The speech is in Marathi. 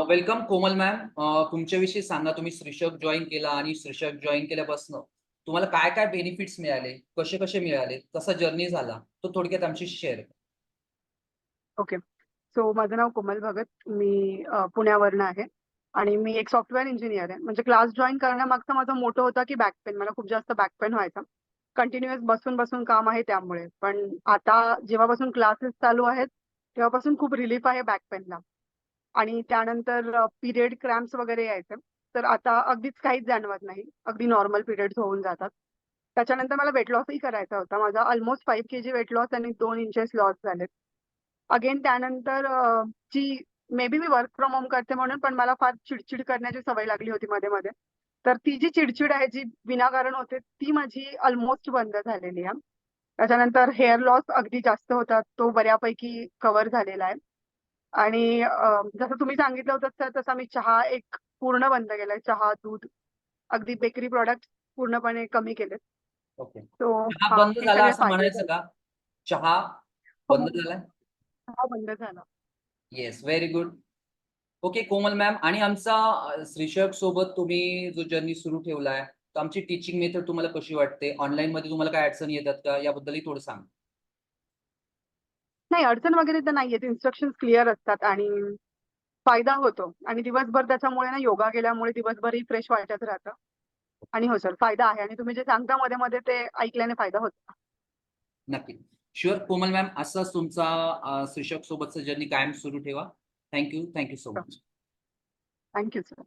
वेलकम कोमल मॅम. तुमच्याविषयी सांगा. तुम्ही श्रीशक जॉईन केला आणि श्रीशक जॉईन केल्यापासून तुम्हाला काय काय बेनिफिट्स मिळाले, कसे कसे मिळाले, कसा जर्नी झाला, तो थोडक्यात आमच्याशी शेअर करा. ओके. सो माझं नाव कोमल भगत. मी पुण्यावरनं आहे आणि मी एक सॉफ्टवेअर इंजिनियर आहे. म्हणजे क्लास जॉईन करण्यामागचा माझा मोटो होता की बॅक पेन. मला खूप जास्त बॅक पेन व्हायचा. कंटिन्युअस बसून बसून काम आहे त्यामुळे. पण आता जेव्हापासून क्लासेस चालू आहेत, तेव्हापासून खूप रिलीफ आहे बॅक पेनला. आणि त्यानंतर पिरियड क्रॅम्प्स वगैरे यायचे. तर आता अगदीच काहीच जाणवत नाही. अगदी नॉर्मल पिरियड्स होऊन जातात. त्याच्यानंतर मला वेट लॉसही करायचा होता. माझा ऑलमोस्ट 5 केजी वेट लॉस आणि 2 इंचेस लॉस झालेत. अगेन त्यानंतर जी मे बी मी वर्क फ्रॉम होम करते म्हणून, पण मला फार चिडचिड करण्याची सवय लागली होती मध्ये मध्ये. तर ती जी चिडचिड आहे, जी विनाकारण होते, ती माझी ऑलमोस्ट बंद झालेली आहे. त्याच्यानंतर हेअर लॉस अगदी जास्त होता, तो बऱ्यापैकी कव्हर झालेला आहे. आणि जसं तुम्ही सांगितलं होतं तर तसा मी चहा एक पूर्ण बंद केलाय. चहा, दूध, अगदी बेकरी प्रॉडक्ट पूर्णपणे कमी केलेत. ओके. तो चहा हा, बंद हे झाला सगळे असं फायदे म्हणायचं झाले. का? चहा हो, बंद झालाय? चहा बंद झाला. Yes, very good. ओके कोमल मॅम. आणि आमचा श्रीशक सोबत तुम्ही जो जर्नी सुरू ठेवलाय, तर आमची टीचिंग मेथड तुम्हाला कशी वाटते? ऑनलाईन मध्ये तुम्हाला काय अडचणी येतात का? याबद्दलही थोडं सांगा. नाही, अडचण वगैरे तर नाहीये. इन्स्ट्रक्शन क्लिअर असतात आणि फायदा होतो. आणि दिवसभर त्याच्यामुळे ना, योगा केल्यामुळे दिवसभरही फ्रेश वाटत राहतं. आणि हो सर, फायदा आहे. आणि तुम्ही जे सांगता मध्ये मध्ये ते ऐकल्याने फायदा होतो. नक्की. शुअर कोमल मॅम. असंच तुमचा श्रीशक सोबतचा जर्नी कायम सुरू ठेवा. Thank you so much. Thank you sir.